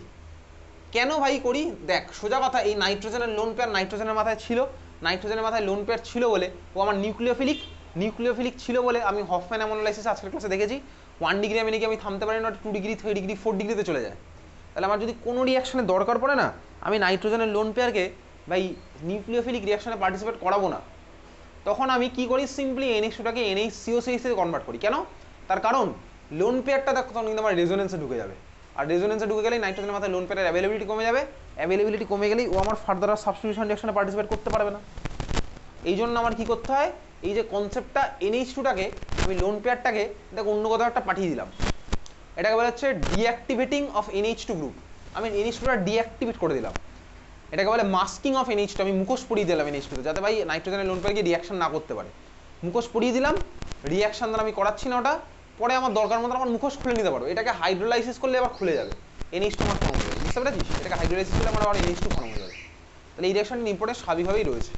কেন ভাই করি। দেখ সোজা কথা, এই নাইট্রোজেনের লোন পেয়ার নাইট্রোজেনের মাথায় ছিল, নাইট্রোজেনের মাথায় লোন পেয়ার ছিল বলে ও আমার নিউক্লিওফিলিক ছিল বলে আমি হফম্যান অ্যামোনালাইসিস আজকের ক্লাসে দেখেছি 1 ডিগ্রি অ্যামিনিকে আমি থামতে পারি না, 2 ডিগ্রি 3 ডিগ্রি 4 ডিগ্রিতে চলে যায়। তাহলে আমার যদি কোনো রিয়াকশনের দরকার পড়ে না, আমি নাইট্রোজেনের লোন পেয়ারকে ভাই নিউক্লিওফিলিক রিয়াকশনে পার্টিসিপেট করাবো না, তখন আমি কি করি, সিম্পলি NH2টাকে NHCOCH তে কনভার্ট করি। কেন? তার কারণ লোন পেয়ারটা দেখ তখন কিন্তু আমার রেজোনেন্সে ঢুকে যাবে, আর রেজোনেন্সে ঢুকে গেলেই নাইট্রোজেনের মাথায় লোন পেয়ারের অ্যাভেলেবিলিটি কমে যাবে, অ্যাভেলেবিলিটি কমে গেলেই ও আমার ফার্দার সাবস্টিটিউশন রিঅ্যাকশনে পার্টিসিপেট করতে পারবে না। এই জন্য আমার কি করতে হয়, এই যে কনসেপ্টটা NH2টাকে আমি লোন পেয়ারটাকে দেখ অন্য কোথাও একটা পাঠিয়ে দিলাম, এটাকে বলা হচ্ছে ডিঅ্যাক্টিভেটিং অফ NH2 গ্রুপ। আমি NH2টা ডিঅ্যাক্টিভেট করে দিলাম, এটাকে বলে মাস্কিং অফ NH2। আমি মুখোশ পরিয়ে দিলাম NH2 তে, যাতে ভাই নাইট্রোজেনের লোন পেয়ারকে রিয়াকশন না করতে পারে। মুখোশ পরিয়ে দিলাম, রিয়াকশন দ্বারা আমি করাচ্ছি না ওটা, পরে আমার দরকার মতো আমার মুখোশ খুলে নিতে পারবো। এটাকে হাইড্রোলাইসিস করলে আবার খুলে যাবে, NH2 আমার ফর্ম হয়ে যাবে, বুঝতে পেরেছিস? এটাকে হাইড্রোলাইসিস করলে আমার আবার NH2 ফর্ম হয়ে যাবে। তাহলে এই রিয়াকশনটি ইম্পর্টেন্ট স্বাভাবিকভাবেই রয়েছে।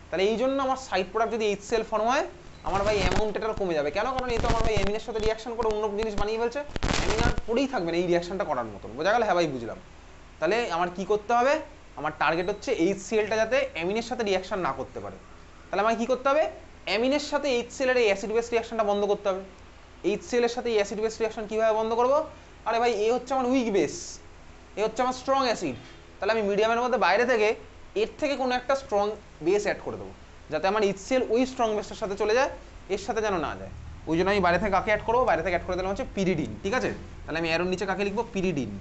তাহলে এই জন্য আমার সাইড প্রোডাক্ট যদি HCl ফর্ম হয়, আমার ভাই অ্যামাউন্ট এটার কমে যাবে। কেন? কারণ এই তো আমার ভাই অ্যামিনের সাথে রিয়াকশন করে অন্য জিনিস বানিয়ে ফেলছে, অ্যামিন আর পড়েই থাকবে না এই রিয়াকশনটা করার মতন। বোঝা গেল? হ্যাঁ ভাই বুঝলাম। তাহলে আমার কি করতে হবে, আমার টার্গেট হচ্ছে HClটা যাতে অ্যামিনের সাথে রিয়াকশন না করতে পারে। তাহলে আমার কি করতে হবে, অ্যামিনের সাথে HCl এর এই অ্যাসিড বেস রিয়াকশনটা বন্ধ করতে হবে। HCl এর সাথে এই অ্যাসিড বেস রিয়াকশন কিভাবে বন্ধ করব? আরে ভাই এ হচ্ছে আমার উইক বেস, এ হচ্ছে আমার স্ট্রং অ্যাসিড, তাহলে আমি মিডিয়ামের মধ্যে বাইরে থেকে এর থেকে কোনো একটা স্ট্রং বেস অ্যাড করে দেবো, যাতে আমার HCl ওই স্ট্রং বেসটার সাথে চলে যায়, এর সাথে যেন না যায়। ওই জন্য আমি বাইরে থেকে কাকে অ্যাড করবো, বাইরে থেকে অ্যাড করে দিলাম হচ্ছে পিরিডিন, ঠিক আছে? তাহলে আমি অ্যারোর নিচে কাকে লিখবো, পিরিডিন।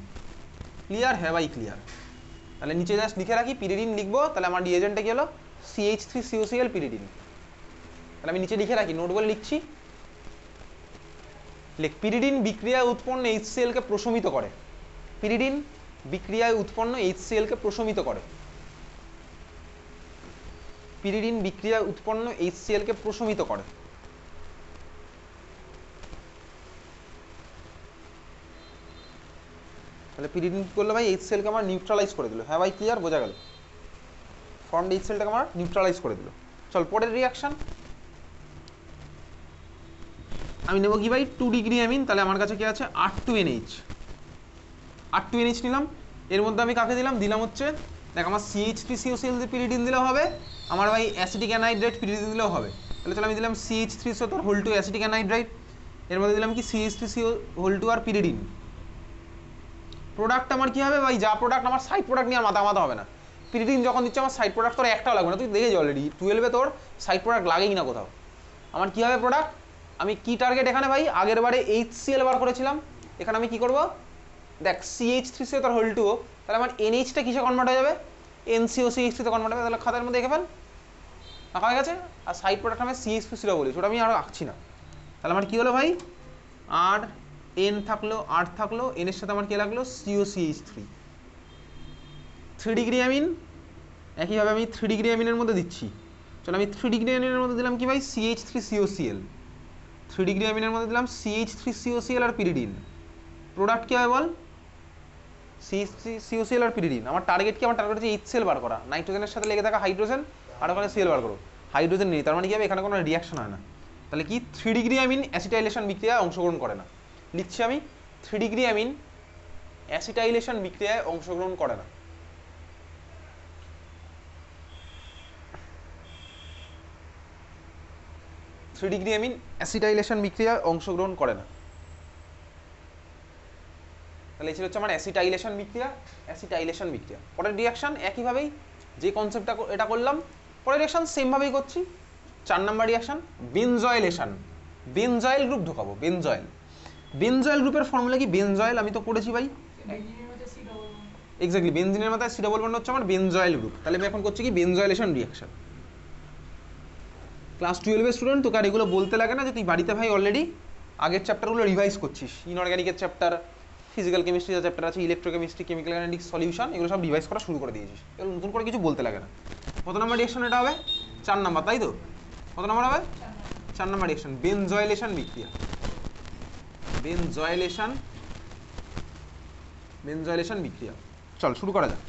ক্লিয়ার? হ্যাঁ ভাই ক্লিয়ার। তাহলে নিচে জাস্ট লিখে রাখি পিরিডিন লিখবো, তাহলে আমার রিএজেন্টটা কি হলো, CH3COCl পিরিডিন। তাহলে আমি নিচে লিখে রাখি, নোট বলে লিখছি, লেখ পিরিডিন বিক্রিয়ায় উৎপন্ন HCl কে প্রশমিত করে, পিরিডিন বিক্রিয়ায় উৎপন্ন HCl কে প্রশমিত করে, পিরিডিন বিক্রিয়ায় উৎপন্ন HCl কে প্রশমিত করে। তাহলে পিরিডিন কি করলো ভাই, HCl কে আমার নিউট্রালাইজ করে দিল। হ্যাঁ ভাই ক্লিয়ার? বোঝা গেল? ফর্মড HClটাকে আমার নিউট্রালাইজ করে দিল। চল পরের রিয়াকশন আমি নেব কি ভাই, 2 ডিগ্রি অ্যামিন। তাহলে আমার কাছে কি আছে, R2NH, R2NH নিলাম। এর মধ্যে আমি কাকে দিলাম, দিলাম হচ্ছে দেখ আমার CH3COCl দিয়ে পিরিডিন দিলেও হবে, আমার ভাই অ্যাসিটিক অ্যানাইড্রাইড পিরিডিন দিলেও হবে। তাহলে চলো আমি দিলাম CH3SO2 অ্যাসিটিক অ্যানাইড্রাইড, এর মধ্যে দিলাম কি CH3CO2 আর পিরিডিন। প্রোডাক্ট আমার কি হবে ভাই, যা প্রোডাক্ট আমার সাইড প্রোডাক্ট নিয়ে মাথা হবে না। পিরিডিন যখন দিচ্ছে আমার সাইড প্রোডাক্ট তোর একটাও লাগবে না, তুই দেখেছি অলরেডি 12-এ তোর সাইড প্রোডাক্ট লাগেই না কোথাও। আমার কি হবে প্রোডাক্ট, আমি কি টার্গেট এখানে ভাই, আগের বারে HCl বার করেছিলাম, এখানে আমি কি করব, দেখ CH3SO2, তাহলে আমার NH টা কিসে কনভার্ট হয়ে যাবে, NCOCH তে কনভার্ট হবে। তাহলে খাতার মধ্যে দেখে ফেল, রাখা হয়ে গেছে। আর সাইড প্রোডাক্ট আমি CH3 বলি, ওটা আমি আর আঁকছি না। তাহলে আমার কি হলো ভাই, আর N থাকলো, R থাকলো, N এর সাথে আমার কি লাগলো, COCH3, 3 ডিগ্রি অ্যামিন। একইভাবে আমি 3 ডিগ্রি অ্যামিনের মধ্যে দিচ্ছি। চলো আমি 3 ডিগ্রি অ্যামিনের মধ্যে দিলাম কি ভাই, CH3COCl, 3 ডিগ্রি অ্যামিনের মধ্যে দিলাম CH3COCl আর পিরিডিন। প্রোডাক্ট কি হবে বল, CH3COCl আর পিরিডিন। আমার টার্গেট কি, আমার টার্গেট হচ্ছে HCl বার করা, নাইট্রোজেনের সাথে লেগে থাকা হাইড্রোজেন, আর ওখানে Cl বার করো, হাইড্রোজেন নেই, তার মানে কি হবে, এখানে কোনো রিয়াকশন হয় না। তাহলে কি 3 ডিগ্রি অ্যামিন অ্যাসিটাইলেশন বিক্রিয়ায় অংশগ্রহণ করে না, লিখছি আমি 3 ডিগ্রি অ্যামিন অ্যাসিটাইলেশন বিক্রিয়ায় অংশগ্রহণ করে না। 3 ডিগ্রি অ্যামিন অ্যাসিটাইলেশন বিক্রিয়ায় অংশগ্রহণ করে না। তাহলে এই ছিল হচ্ছে আমার অ্যাসিটাইলেশন বিক্রিয়া। পরের রিয়াকশন একইভাবেই যে কনসেপ্টটা এটা করলাম, পরের রিয়াকশন সেম ভাবেই করছি। 4 number reaction benzoylation, benzoyl group ঢোকাবো, বেনজয়েল গ্রুপের ফর্মুলা কি, বেনজয়েল আমি তো করেছি ভাই, এক্স্যাক্টলি, বেনজিনের মাথায় সি ডবল বন্ড হচ্ছে আমার বেনজয়েল গ্রুপ। তাহলে আমি এখন করছি কি বেনজয়েলেশন রিঅ্যাকশন। ক্লাস 12-এর স্টুডেন্ট, তোকে আর এগুলো বলতে লাগে না যে তুই বাড়িতে ভাই অলরেডি আগের চ্যাপ্টারগুলো রিভাইজ করছিস। ইনঅর্গ্যানিকের চ্যাপ্টার, ফিজিক্যাল কেমিস্ট্রি যা চ্যাপ্টার আছে, ইলেকট্রোকেমিস্ট্রি, কেমিক্যাল কাইনেটিক্স, সলিউশন, এগুলো সব রিভাইজ করা শুরু করে দিয়েছিস। এগুলো নতুন করে কিছু বলতে লাগে না। কত নাম্বার রিঅ্যাকশন এটা হবে? 4 নাম্বার, তাই তো? কত নাম্বার হবে? 4 নাম্বার রিঅ্যাকশন, বেনজয়েলেশন বিক্রিয়া। বেনজয়েলেশন বিক্রিয়া। চল শুরু করা যাক।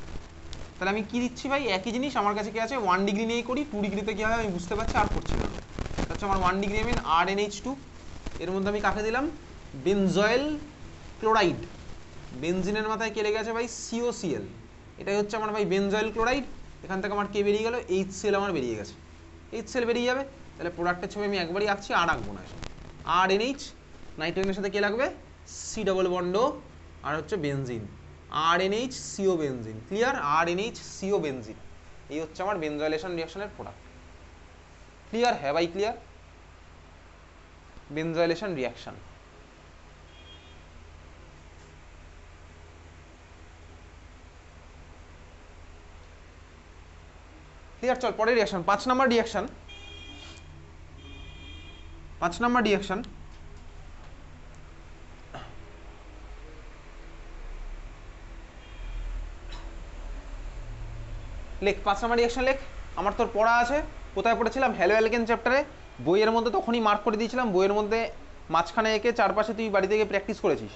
তাহলে আমি কি দিচ্ছি ভাই? একই জিনিস আমার কাছে কি আছে, 1 ডিগ্রি নিয়েই করি। 2 ডিগ্রিতে কী হবে আমি বুঝতে পারছি, আর করছি না। হচ্ছে আমার 1 ডিগ্রি আমিন RnH2, এর মধ্যে আমি কাকে দিলাম? Benzoyl chloride. বেনজিনের মাথায় কে লেগে আছে ভাই? COCl। এটাই হচ্ছে আমার ভাই বেনজয়েল ক্লোরাইড। এখান থেকে আমার কে বেরিয়ে গেল? HCl আমার বেরিয়ে গেছে। HCl বেরিয়ে যাবে, তাহলে প্রোডাক্টের ছবি আমি একবারই আঁকছি, আর আঁকবো না। RnH, নাইট্রোজেনের সাথে কে লাগবে? C ডবল বন্ড, আর হচ্ছে benzene, RnH CO benzene. Clear? RnH CO benzene, এই হচ্ছে আমার বেনজয়েলেশন রিঅ্যাকশনের প্রোডাক্ট। ক্লিয়ার? হ্যাঁ ভাই ক্লিয়ার। বেনজয়েলেশন রিঅ্যাকশন। ক্লিয়ার? চল পরের reaction, 5 number reaction. 5 number reaction, লেখ 5 নাম্বার রিঅ্যাকশন লেখ। আমার তোর পড়া আছে, কোথায় পড়েছিলাম? হ্যালো অ্যালকেন চ্যাপ্টারে। বইয়ের মধ্যে তখনই মার্ক করে দিয়েছিলাম, বইয়ের মধ্যে মাঝখানে এঁকে চারপাশে তুই বাড়ি থেকে প্র্যাকটিস করেছিস।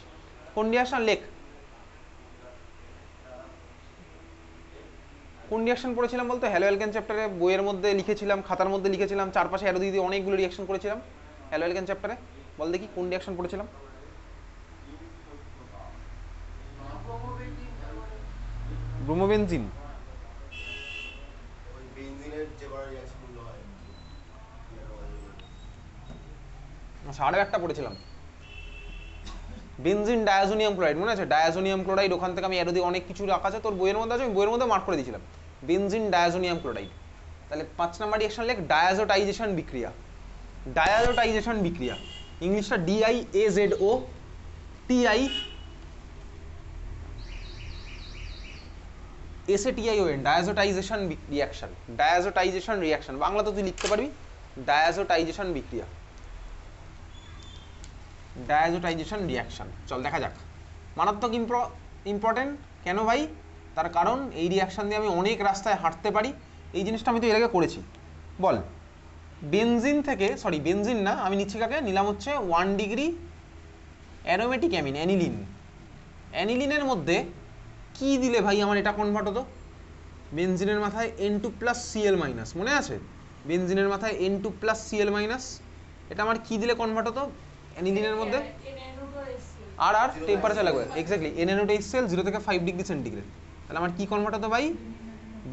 কোন রিঅ্যাকশন লেখ? কোন রিঅ্যাকশন পড়েছিলাম বলতো? হ্যালো অ্যালকেন চ্যাপ্টারে বইয়ের মধ্যে লিখেছিলাম, খাতার মধ্যে লিখেছিলাম, চারপাশে অ্যারো দিয়ে দিয়ে অনেকগুলো রিঅ্যাকশন করেছিলাম হ্যালো অ্যালকেন চ্যাপ্টারে। বল দেখি কোন রিঅ্যাকশন পড়েছিলাম? ব্রোমোবেনজিন। আরও একটা পড়েছিলাম, বেনজিন ডায়াজোনিয়াম ক্লোরাইড, মনে আছে? ডায়াজোনিয়াম ক্লোরাইড, ওখান থেকে আমি অ্যারো দিয়ে অনেক কিছু রাখা আছে, তোর বইয়ের মধ্যে আছে, আমি বইয়ের মধ্যে মার্ক করে দিয়েছিলাম বেনজিন ডায়াজোনিয়াম ক্লোরাইড। তাহলে 5 নাম্বার রিঅ্যাকশন লেখ, ডায়াজোটাইজেশন বিক্রিয়া। ডায়াজোটাইজেশন বিক্রিয়া, ইংলিশটা DIAZO TI SATION, diazotization reaction. Diazotization reaction Bangla তো তুই লিখতে পারবি, ডায়াজোটাইজেশন বিক্রিয়া, ডায়াজোটাইজেশন রিঅ্যাকশন। চল দেখা যাক। মারাত্মক ইম্পর্টেন্ট। কেন ভাই? তার কারণ এই রিঅ্যাকশন দিয়ে আমি অনেক রাস্তায় হাঁটতে পারি। এই জিনিসটা আমি তো এর আগে করেছি। বল, বেনজিন থেকে, সরি বেনজিন না, আমি নিচ্ছি কাকে? নিলাম হচ্ছে 1 ডিগ্রি অ্যারোমেটিক অ্যামিন, অ্যানিলিন। অ্যানিলিনের মধ্যে কি দিলে ভাই আমার এটা কনভার্ট হতো? বেনজিনের মাথায় N2+Cl-, মনে আছে? বেনজিনের মাথায় N2+Cl-, এটা আমার কি দিলে কনভার্ট হতো অ্যানিলিনের মধ্যে? আর টেম্পারেচার লাগবে, এক্স্যাক্টলি NaNO2HCl 0 থেকে 5 ডিগ্রি সেন্টিগ্রেড। তাহলে আমার কি কনভার্ট হতো ভাই?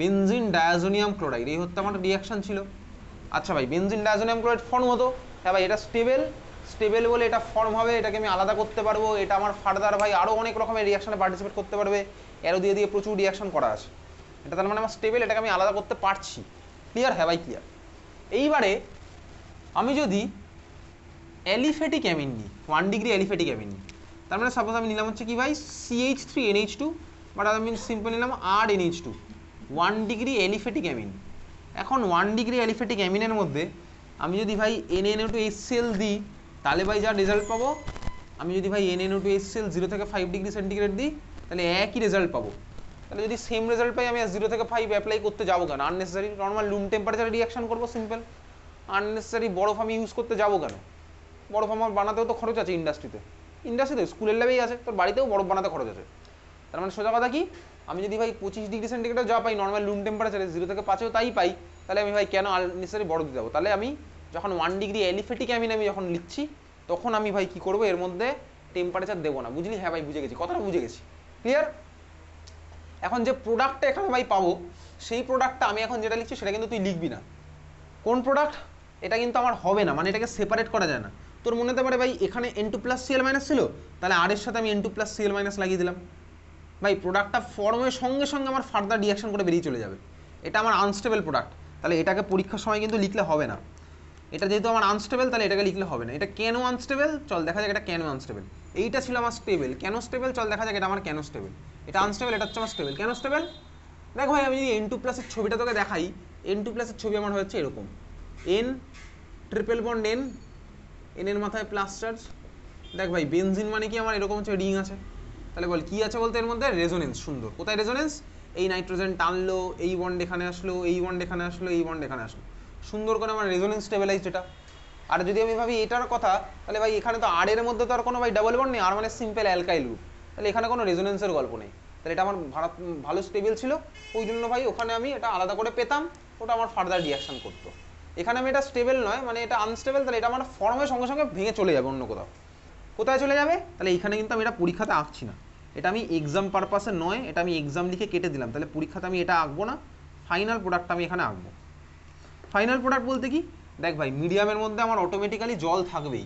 Benzene diazonium chloride. এই হচ্ছে আমার রিঅ্যাকশন ছিল। আচ্ছা ভাই, বেনজিন ডায়াজোনিয়াম ক্লোরাইড ফর্ম হতো। হ্যাঁ ভাই, এটা স্টেবল বলে এটা ফর্ম হবে, এটাকে আমি আলাদা করতে পারবো। এটা আমার ফার্দার ভাই আরও অনেক রকমের রিঅ্যাকশনে পার্টিসিপেট করতে পারবে। অ্যারো দিয়ে দিয়ে প্রচুর রিঅ্যাকশন করা আছে। এটা তার মানে আমার স্টেবল, এটাকে আমি আলাদা করতে পারছি। ক্লিয়ার? হ্যাঁ ভাই ক্লিয়ার। এইবারে আমি যদি অ্যালিফ্যাটিক অ্যামিন নিই, 1 ডিগ্রি অ্যালিফ্যাটিক অ্যামিন নিই, তার মানে সাপোজ আমি নিলাম হচ্ছে কি ভাই? CH3NH2, বাট আমি সিম্পল নিলাম RnH2, 1 ডিগ্রি অ্যালিফ্যাটিক অ্যামিন। এখন 1 ডিগ্রি অ্যালিফ্যাটিক অ্যামিনের মধ্যে আমি যদি ভাই NaNO2HCl দিই, তাহলে ভাই যা রেজাল্ট পাবো, আমি যদি ভাই NaNO2HCl 0 থেকে 5 ডিগ্রি সেন্টিগ্রেড দিই, তাহলে একই রেজাল্ট পাবো। তাহলে যদি সেম রেজাল্ট পাই, আমি 0 থেকে 5 অ্যাপ্লাই করতে যাবো কেন? আননেসেসারি। নর্মাল রুম টেম্পারেচারে রিঅ্যাকশন করবো, সিম্পল। আননেসেসারি বরফ আমি ইউজ করতে যাবো কেন? বরফ আমার বানাতেও তো খরচ আছে ইন্ডাস্ট্রিতে স্কুলের লেবেই আছে, তোর বাড়িতেও বরফ বানাতে খরচ আছে। তার মানে সোজা কথা কি, আমি যদি ভাই 25 ডিগ্রি সেন্টিগ্রেডও যা পাই নর্মাল রুম টেম্পারেচারে, 0 থেকে 5-এও তাই পাই, তাহলে আমি ভাই কেন আননেসেসারি বরফ দিতে যাবো? তাহলে আমি যখন 1 ডিগ্রি অ্যালিফ্যাটিক অ্যামিন আমি যখন লিখছি, তখন আমি ভাই কি করবো? এর মধ্যে টেম্পারেচার দেবো না। বুঝলি? হ্যাঁ ভাই বুঝে গেছি, কথাটা বুঝে গেছি। ক্লিয়ার? এখন যে প্রোডাক্টটা এখানে ভাই পাবো, সেই প্রোডাক্টটা আমি এখন যেটা লিখছি সেটা কিন্তু তুই লিখবি না। কোন প্রোডাক্ট? এটা কিন্তু আমার হবে না, মানে এটাকে সেপারেট করা যায় না। তোর মনে হতে পারে ভাই এখানে N2+Cl- ছিল, তাহলে আর এর সাথে আমি N2+Cl- লাগিয়ে দিলাম। ভাই প্রোডাক্টটা ফর্মের সঙ্গে সঙ্গে আমার ফার্দার রিঅ্যাকশন করে বেরিয়ে চলে যাবে। এটা আমার আনস্টেবল প্রোডাক্ট, তাহলে এটাকে পরীক্ষার সময় কিন্তু লিখলে হবে না। এটা যেহেতু আমার আনস্টেবল, তাহলে এটাকে লিখলে হবে না। এটা কেন আনস্টেবল? চল দেখা যাক এটা কেন আনস্টেবল। এইটা ছিল আমার স্টেবল, কেন স্টেবল? চল দেখা যাক এটা আমার কেন স্টেবল। এটা আনস্টেবল, এটা হচ্ছে আমার স্টেবল। কেন স্টেবল? দেখ ভাই আমি যদি N2 প্লাসের ছবিটা তোকে দেখাই, N2 প্লাসের ছবি আমার হচ্ছে এরকম, N triple bond N, N এর মাথায় প্লাস চার্জ। দেখ ভাই বেনজিন মানে কি আমার এরকম হচ্ছে রিং আছে, তাহলে বল কি আছে বলতে এর মধ্যে রেজোনেন্স। সুন্দর, কোথায় রেজোনেন্স? এই নাইট্রোজেন টানলো, এই বন্ড এখানে আসলো, এই বন্ড এখানে আসলো, এই বন্ড এখানে আসলো, সুন্দর করে আমার রেজোনেন্স স্টেবিলাইজড এটা। আর যদি আমি ভাবি এটার কথা, তাহলে ভাই এখানে তো আর এর মধ্যে তো আর কোনো ভাই ডাবল বন্ড নেই, আর মানে সিম্পল অ্যালকাইল গ্রুপ, তাহলে এখানে কোনো রেজোনেন্সের গল্প নেই। তাহলে এটা আমার ভালো স্টেবল ছিল, ওই জন্য ভাই ওখানে আমি এটা আলাদা করে পেতাম, ওটা আমার ফার্দার রিয়াকশন করতো। এখানে আমি এটা স্টেবল নয়, মানে এটা আনস্টেবল, তাহলে এটা আমার ফর্মের সঙ্গে সঙ্গে ভেঙে চলে যাবে অন্য কোথাও। কোথায় চলে যাবে? তাহলে এখানে কিন্তু আমি এটা পরীক্ষাতে আঁকছি না, এটা আমি এক্সাম পারপাসে নয়, এটা আমি এক্সাম লিখে কেটে দিলাম, তাহলে পরীক্ষাতে আমি এটা আঁকবো না, ফাইনাল প্রোডাক্ট আমি এখানে আঁকবো। ফাইনাল প্রোডাক্ট বলতে কি? দেখ ভাই মিডিয়ামের মধ্যে আমার অটোমেটিক্যালি জল থাকবেই।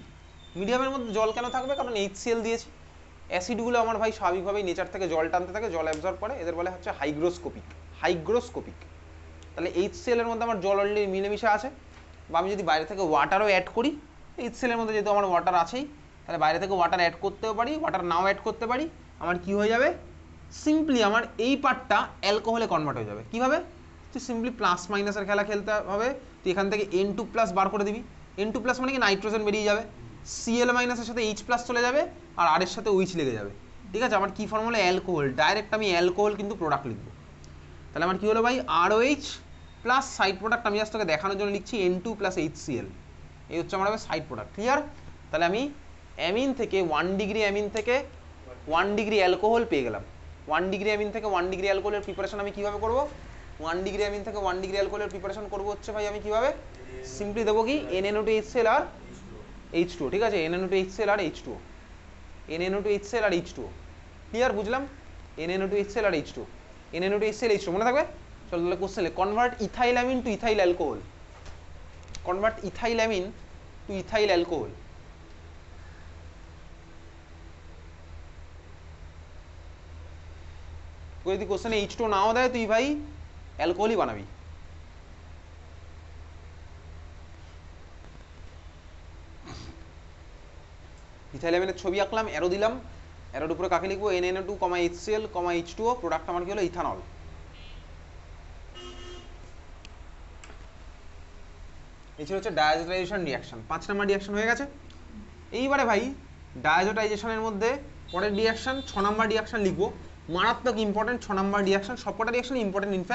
মিডিয়ামের মধ্যে জল কেন থাকবে? কারণ HCl দিয়েছি। অ্যাসিডগুলো আমার ভাই স্বাভাবিকভাবেই নেচার থেকে জল টানতে থাকে, জল অ্যাবজর্ব করে, এদের বলে হচ্ছে হাইগ্রোস্কোপিক। তাহলে HCl এর মধ্যে আমার জল অলরেডি মিলেমিশে আছে, বা আমি যদি বাইরে থেকে ওয়াটারও অ্যাড করি, HCl এর মধ্যে যেহেতু আমার ওয়াটার আছেই, তাহলে বাইরে থেকে ওয়াটার অ্যাড করতেও পারি, ওয়াটার নাও অ্যাড করতে পারি, আমার কি হয়ে যাবে? সিম্পলি আমার এই পার্টটা অ্যালকোহলে কনভার্ট হয়ে যাবে। কীভাবে? তুই সিম্পলি প্লাস মাইনাসের খেলা খেলতে হবে, তুই এখান থেকে N2 প্লাস বার করে দিবি, N2 প্লাস মানে কি নাইট্রোজেন বেরিয়ে যাবে, Cl মাইনাসের সাথে H প্লাস চলে যাবে, আর আর এর সাথে OH লেগে যাবে, ঠিক আছে? আমার কি ফর্মুলা? অ্যালকোহল, ডাইরেক্ট আমি অ্যালকোহল কিন্তু প্রোডাক্ট লিখবো। তাহলে আমার কি হলো ভাই? ROH প্লাস সাইড প্রোডাক্ট, আমি জাস্ট তোকে দেখানোর জন্য লিখছি N2 প্লাস HCl, এই হচ্ছে আমার হবে সাইড প্রোডাক্ট। ক্লিয়ার? তাহলে আমি অ্যামিন থেকে 1 ডিগ্রি অ্যামিন থেকে 1 ডিগ্রি অ্যালকোহল পেয়ে গেলাম। 1 ডিগ্রি অ্যামিন থেকে 1 ডিগ্রি অ্যালকোহলের প্রিপারেশন আমি কীভাবে করবো? 1 ডিগ্রি অ্যামিন থেকে 1 ডিগ্রি অ্যালকোহলের প্রিপারেশন করবো হচ্ছে ভাই আমি কীভাবে? সিম্পলি দেবো কি NaNO2HCl আর H2O, ঠিক আছে? NaNO2HCl আর H2O, NaNO2HCl আর H2O। ক্লিয়ার? বুঝলাম? NaNO2HCl আর H2O, NaNO2HCl H2O মনে থাকবে? চলো তাহলে question, convert ethyl amine to ethyl alcohol, convert ethyl amine to ethyl alcohol. যদি কোশ্চেনে H2O নাও দেয়, তুই ভাই অ্যালকোহলই বানাবি। ইথাইল অ্যামিনের ছবি আঁকলাম, অ্যারো দিলাম, অ্যারোর উপরে কাকে লিখবো? NaNO2, HCl, H2O, প্রোডাক্ট আমার কি হলো? ইথানল। এই ছিল হচ্ছে ডায়াজোটাইজেশন রিয়াকশন। 5 নাম্বার রিয়াকশন হয়ে গেছে। এইবারে ভাই ডায়াজোটাইজেশনের মধ্যে পরের রিয়াকশন 6 নাম্বার রিয়াকশন লিখবো, মারাত্মক ইম্পর্টেন্ট 6 নাম্বার রিয়াকশন, সবকটা রিয়াকশন ইম্পর্টেন্ট ইনফ্যাক্ট।